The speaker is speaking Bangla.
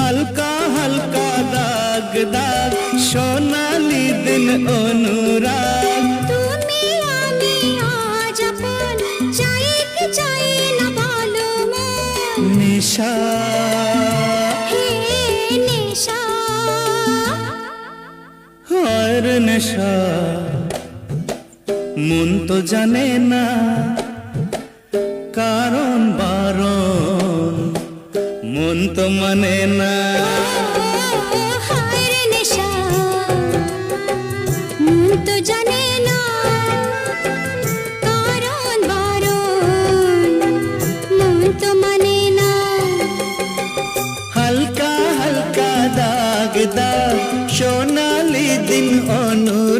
হালকা হালকা দাগ দাগ সোনালি দিন অনুরাগ তুমি আমি আজ আপন চাই কি চাই না বলো মন নিশা হে নেশা আর নেশা মন তো জানে না কারণ বারণ মন তো মানে না হায় রে নেশা মন তো জানে না কারণ বারণ মন তো মানে না হালকা হালকা দাগ দাগ সোনালি দিন অনুরাগ